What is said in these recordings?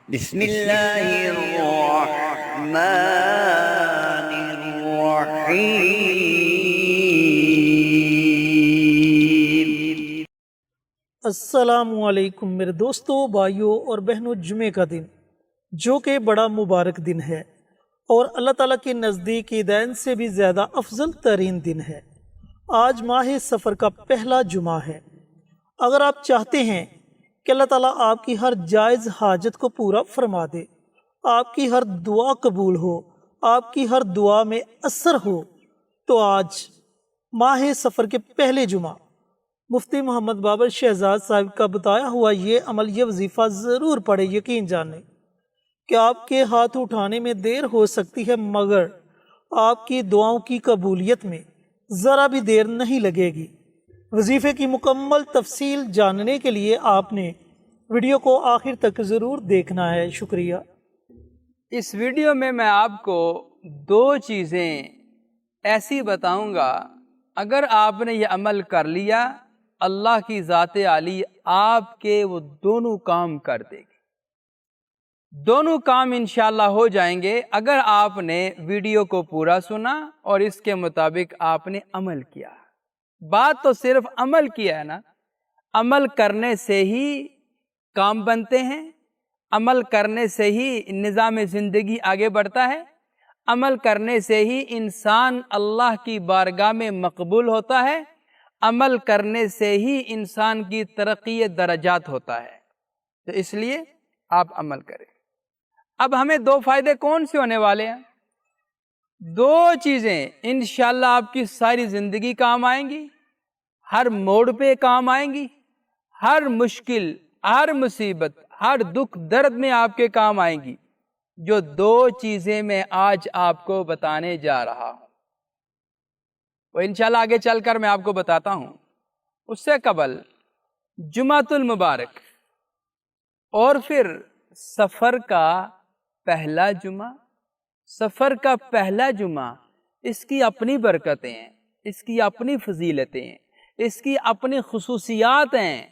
بسم اللہ الرحمن الرحیم۔ السلام علیکم میرے دوستوں، بھائیوں اور بہنوں۔ جمعے کا دن جو کہ بڑا مبارک دن ہے اور اللہ تعالیٰ کے نزدیک عیدین سے بھی زیادہ افضل ترین دن ہے۔ آج ماہ سفر کا پہلا جمعہ ہے۔ اگر آپ چاہتے ہیں کہ اللہ تعالیٰ آپ کی ہر جائز حاجت کو پورا فرما دے، آپ کی ہر دعا قبول ہو، آپ کی ہر دعا میں اثر ہو، تو آج ماہ سفر کے پہلے جمعہ مفتی محمد بابر شہزاد صاحب کا بتایا ہوا یہ عمل، یہ وظیفہ ضرور پڑھے۔ یقین جانیں کہ آپ کے ہاتھ اٹھانے میں دیر ہو سکتی ہے، مگر آپ کی دعاؤں کی قبولیت میں ذرا بھی دیر نہیں لگے گی۔ وظیفے کی مکمل تفصیل جاننے کے لیے آپ نے ویڈیو کو آخر تک ضرور دیکھنا ہے۔ شکریہ۔ اس ویڈیو میں آپ کو دو چیزیں ایسی بتاؤں گا، اگر آپ نے یہ عمل کر لیا، اللہ کی ذات عالی آپ کے وہ دونوں کام کر دے گی۔ دونوں کام انشاءاللہ ہو جائیں گے اگر آپ نے ویڈیو کو پورا سنا اور اس کے مطابق آپ نے عمل کیا۔ بات تو صرف عمل کیا ہے نا، عمل کرنے سے ہی کام بنتے ہیں، عمل کرنے سے ہی نظام زندگی آگے بڑھتا ہے، عمل کرنے سے ہی انسان اللہ کی بارگاہ میں مقبول ہوتا ہے، عمل کرنے سے ہی انسان کی ترقی درجات ہوتا ہے۔ تو اس لیے آپ عمل کریں۔ اب ہمیں دو فائدے کون سے ہونے والے ہیں؟ دو چیزیں انشاءاللہ آپ کی ساری زندگی کام آئیں گی، ہر موڑ پہ کام آئیں گی، ہر مشکل، ہر مصیبت، ہر دکھ درد میں آپ کے کام آئیں گی۔ جو دو چیزیں میں آج آپ کو بتانے جا رہا ہوں وہ انشاءاللہ آگے چل کر میں آپ کو بتاتا ہوں۔ اس سے قبل جمعۃ المبارک اور پھر سفر کا پہلا جمعہ، سفر کا پہلا جمعہ، اس کی اپنی برکتیں ہیں، اس کی اپنی فضیلتیں ہیں، اس کی اپنی خصوصیات ہیں،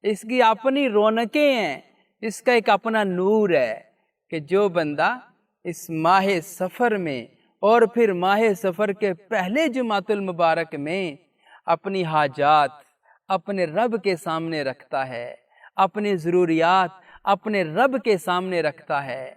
اس کی اپنی رونقیں ہیں، اس کا ایک اپنا نور ہے کہ جو بندہ اس ماہ سفر میں اور پھر ماہ سفر کے پہلے جمعۃ المبارک میں اپنی حاجات اپنے رب کے سامنے رکھتا ہے، اپنی ضروریات اپنے رب کے سامنے رکھتا ہے،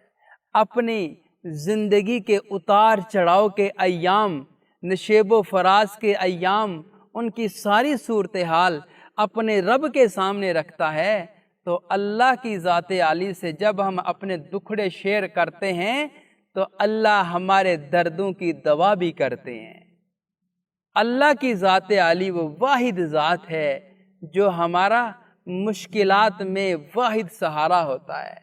اپنی زندگی کے اتار چڑھاؤ کے ایام، نشیب و فراز کے ایام، ان کی ساری صورتحال اپنے رب کے سامنے رکھتا ہے، تو اللہ کی ذات عالی سے جب ہم اپنے دکھڑے شیئر کرتے ہیں تو اللہ ہمارے دردوں کی دوا بھی کرتے ہیں۔ اللہ کی ذات عالی وہ واحد ذات ہے جو ہمارا مشکلات میں واحد سہارا ہوتا ہے،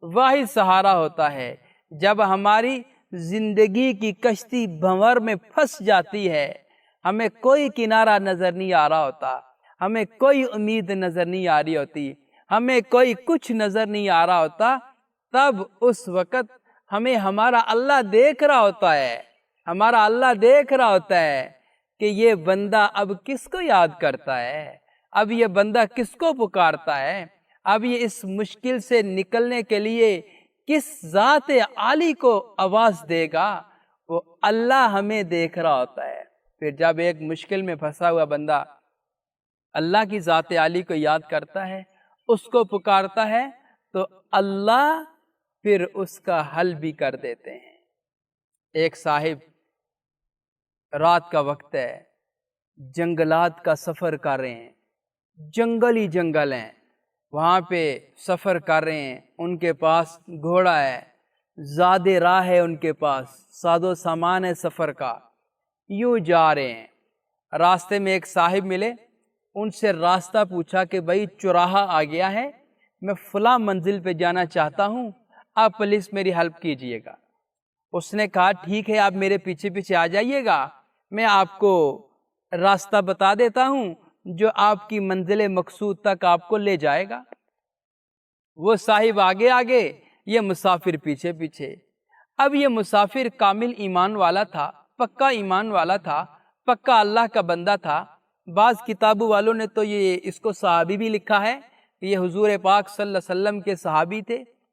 واحد سہارا ہوتا ہے۔ جب ہماری زندگی کی کشتی بھنور میں پھنس جاتی ہے، ہمیں کوئی کنارہ نظر نہیں آ رہا ہوتا، ہمیں کوئی امید نظر نہیں آ رہی ہوتی، ہمیں کوئی کچھ نظر نہیں آ رہا ہوتا، تب اس وقت ہمیں ہمارا اللہ دیکھ رہا ہوتا ہے، ہمارا اللہ دیکھ رہا ہوتا ہے کہ یہ بندہ اب کس کو یاد کرتا ہے، اب یہ بندہ کس کو پکارتا ہے، اب یہ اس مشکل سے نکلنے کے لیے کس ذات عالی کو آواز دے گا۔ وہ اللہ ہمیں دیکھ رہا ہوتا ہے۔ پھر جب ایک مشکل میں پھنسا ہوا بندہ اللہ کی ذات عالی کو یاد کرتا ہے، اس کو پکارتا ہے، تو اللہ پھر اس کا حل بھی کر دیتے ہیں۔ ایک صاحب، رات کا وقت ہے، جنگلات کا سفر کر رہے ہیں، جنگل ہی جنگل ہیں، وہاں پہ سفر کر رہے ہیں، ان کے پاس گھوڑا ہے، زاد راہ ہے، ان کے پاس ساز و سامان ہے سفر کا، یوں جا رہے ہیں۔ راستے میں ایک صاحب ملے، ان سے راستہ پوچھا کہ بھائی چوراہا آ گیا ہے، میں فلاں منزل پہ جانا چاہتا ہوں، آپ پلیز میری ہیلپ کیجئے گا۔ اس نے کہا ٹھیک ہے، آپ میرے پیچھے پیچھے آ جائیے گا، میں آپ کو راستہ بتا دیتا ہوں جو آپ کی منزل مقصود تک آپ کو لے جائے گا۔ وہ صاحب آگے آگے، یہ مسافر پیچھے پیچھے۔ اب یہ مسافر کامل ایمان والا تھا، پکا ایمان والا تھا، پکا اللہ کا بندہ تھا۔ بعض کتابوں والوں نے تو اس کو صحابی بھی لکھا ہے، یہ حضور پاک صلی اللہ علیہ وسلم کے صحابی تھے،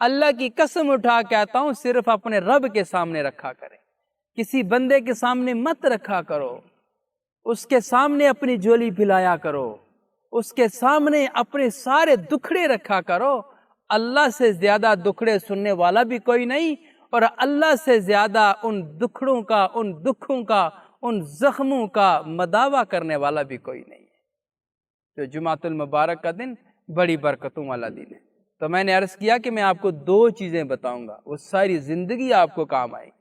اللہ کی قسم اٹھا کہتا ہوں صرف اپنے رب کے سامنے رکھا کریں، کسی بندے کے سامنے مت رکھا کرو، اس کے سامنے اپنی جھولی پھیلایا کرو، اس کے سامنے اپنے سارے دکھڑے رکھا کرو۔ اللہ سے زیادہ دکھڑے سننے والا بھی کوئی نہیں، اور اللہ سے زیادہ ان دکھڑوں کا، ان دکھوں کا، ان زخموں کا مداوا کرنے والا بھی کوئی نہیں ہے۔ جو جمعۃ المبارک کا دن بڑی برکتوں والا دن ہے، تو میں نے عرض کیا کہ میں آپ کو 2 چیزیں بتاؤں گا، وہ ساری زندگی آپ کو کام آئے گی۔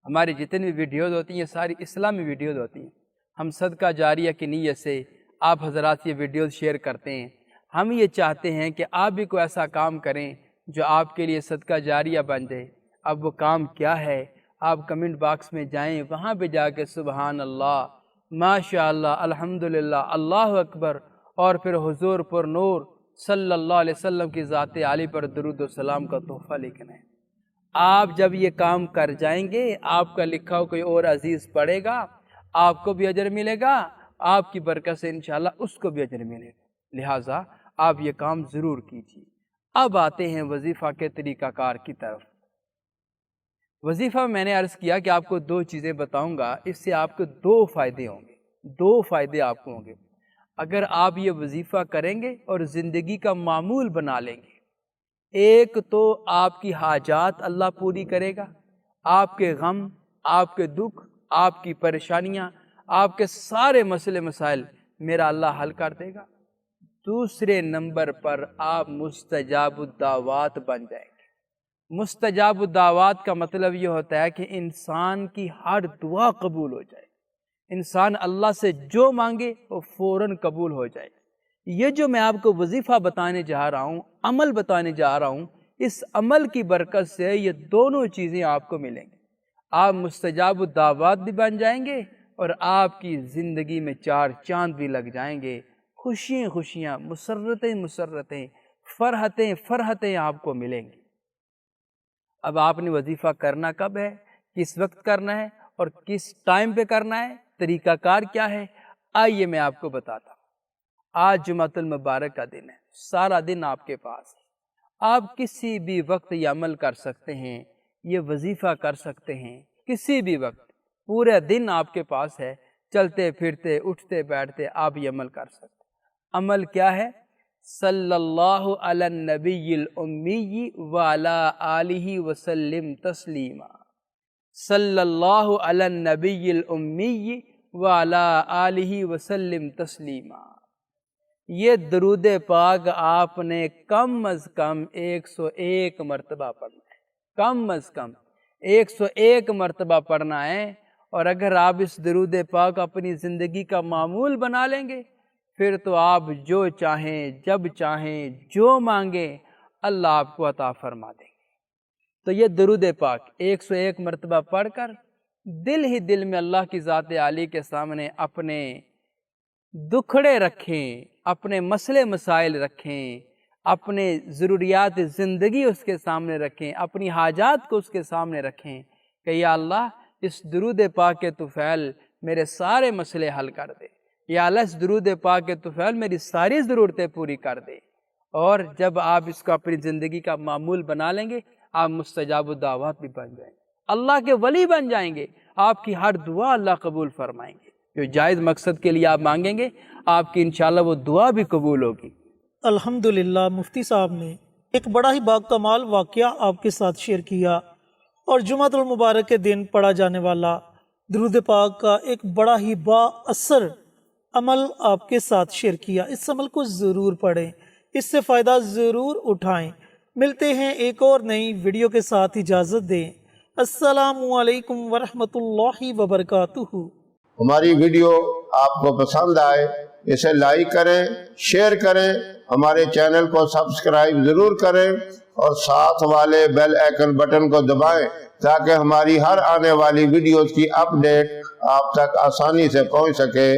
ہماری جتنی بھی ویڈیوز ہوتی ہیں ساری اسلامی ویڈیوز ہوتی ہیں، ہم صدقہ جاریہ کی نیت سے آپ حضرات یہ ویڈیوز شیئر کرتے ہیں۔ ہم یہ چاہتے ہیں کہ آپ بھی کوئی ایسا کام کریں جو آپ کے لیے صدقہ جاریہ بن جائے۔ اب وہ کام کیا ہے؟ آپ کمنٹ باکس میں جائیں، وہاں پہ جا کے سبحان اللہ، ماشاء اللہ، الحمدللہ، اللہ اکبر، اور پھر حضور پر نور صلی اللہ علیہ وسلم کی ذات عالی پر درود و سلام کا تحفہ لکھنا ہے۔ آپ جب یہ کام کر جائیں گے، آپ کا لکھا ہو کوئی اور عزیز پڑھے گا، آپ کو بھی اجر ملے گا، آپ کی برکت سے انشاءاللہ اس کو بھی اجر ملے گا۔ لہٰذا آپ یہ کام ضرور کیجیے۔ اب آتے ہیں وظیفہ کے طریقہ کار کی طرف۔ وظیفہ میں نے عرض کیا کہ آپ کو 2 چیزیں بتاؤں گا، اس سے آپ کو 2 فائدے ہوں گے، 2 فائدے آپ کو ہوں گے اگر آپ یہ وظیفہ کریں گے اور زندگی کا معمول بنا لیں گے۔ ایک تو آپ کی حاجات اللہ پوری کرے گا، آپ کے غم، آپ کے دکھ، آپ کی پریشانیاں، آپ کے سارے مسئلے مسائل میرا اللہ حل کر دے گا۔ دوسرے نمبر پر آپ مستجاب الدعوات بن جائیں گے۔ مستجاب الدعوات کا مطلب یہ ہوتا ہے کہ انسان کی ہر دعا قبول ہو جائے، انسان اللہ سے جو مانگے وہ فوراً قبول ہو جائے۔ یہ جو میں آپ کو وظیفہ بتانے جا رہا ہوں، عمل بتانے جا رہا ہوں، اس عمل کی برکت سے یہ دونوں چیزیں آپ کو ملیں گی۔ آپ مستجاب الدعوات بھی بن جائیں گے اور آپ کی زندگی میں 4 چاند بھی لگ جائیں گے، خوشیاں خوشیاں، مسرتیں مسرتیں، فرحتیں فرحتیں آپ کو ملیں گی۔ اب آپ نے وظیفہ کرنا کب ہے، کس وقت کرنا ہے اور کس ٹائم پہ کرنا ہے، طریقہ کار کیا ہے، آئیے میں آپ کو بتاتا ہوں۔ آج جمعۃ المبارک کا دن ہے، سارا دن آپ کے پاس ہے، آپ کسی بھی وقت یہ عمل کر سکتے ہیں، یہ وظیفہ کر سکتے ہیں، کسی بھی وقت، پورے دن آپ کے پاس ہے، چلتے پھرتے اٹھتے بیٹھتے آپ یہ عمل کر سکتے ہیں۔ عمل کیا ہے؟ صلی اللہ علی النبی الامی وعلی آلہ وسلم تسلیما، صلی اللہ علی النبی الامی وعلی آلہ وسلم تسلیما۔ یہ درود پاک آپ نے کم از کم 101 مرتبہ پڑھنا ہے، کم از کم 101 مرتبہ پڑھنا ہے۔ اور اگر آپ اس درود پاک اپنی زندگی کا معمول بنا لیں گے، پھر تو آپ جو چاہیں، جب چاہیں، جو مانگیں، اللہ آپ کو عطا فرما دیں گے۔ تو یہ درود پاک 101 مرتبہ پڑھ کر دل ہی دل میں اللہ کی ذات عالی کے سامنے اپنے دکھڑے رکھیں، اپنے مسئلے مسائل رکھیں، اپنے ضروریات زندگی اس کے سامنے رکھیں، اپنی حاجات کو اس کے سامنے رکھیں کہ یا اللہ اس درود پاک کے طفیل میرے سارے مسئلے حل کر دے، یا اللہ اس درود پاک کے طفیل میری ساری ضرورتیں پوری کر دے۔ اور جب آپ اس کو اپنی زندگی کا معمول بنا لیں گے، آپ مستجاب الدعوات بھی بن جائیں گے، اللہ کے ولی بن جائیں گے، آپ کی ہر دعا اللہ قبول فرمائیں گے۔ جو جائز مقصد کے لیے آپ مانگیں گے، آپ کی انشاءاللہ وہ دعا بھی قبول ہوگی۔ الحمدللہ مفتی صاحب نے ایک بڑا ہی باکمال واقعہ آپ کے ساتھ شیئر کیا، اور جمعۃ المبارک کے دن پڑھا جانے والا درود پاک کا ایک بڑا ہی با اثر عمل آپ کے ساتھ شیئر کیا۔ اس عمل کو ضرور پڑھیں، اس سے فائدہ ضرور اٹھائیں۔ ملتے ہیں ایک اور نئی ویڈیو کے ساتھ، اجازت دیں۔ السلام علیکم ورحمۃ اللہ وبرکاتہ۔ ہماری ویڈیو آپ کو پسند آئے اسے لائک کریں، شیئر کریں، ہمارے چینل کو سبسکرائب ضرور کریں اور ساتھ والے بیل آئیکن بٹن کو دبائیں تاکہ ہماری ہر آنے والی ویڈیوز کی اپڈیٹ آپ تک آسانی سے پہنچ سکے۔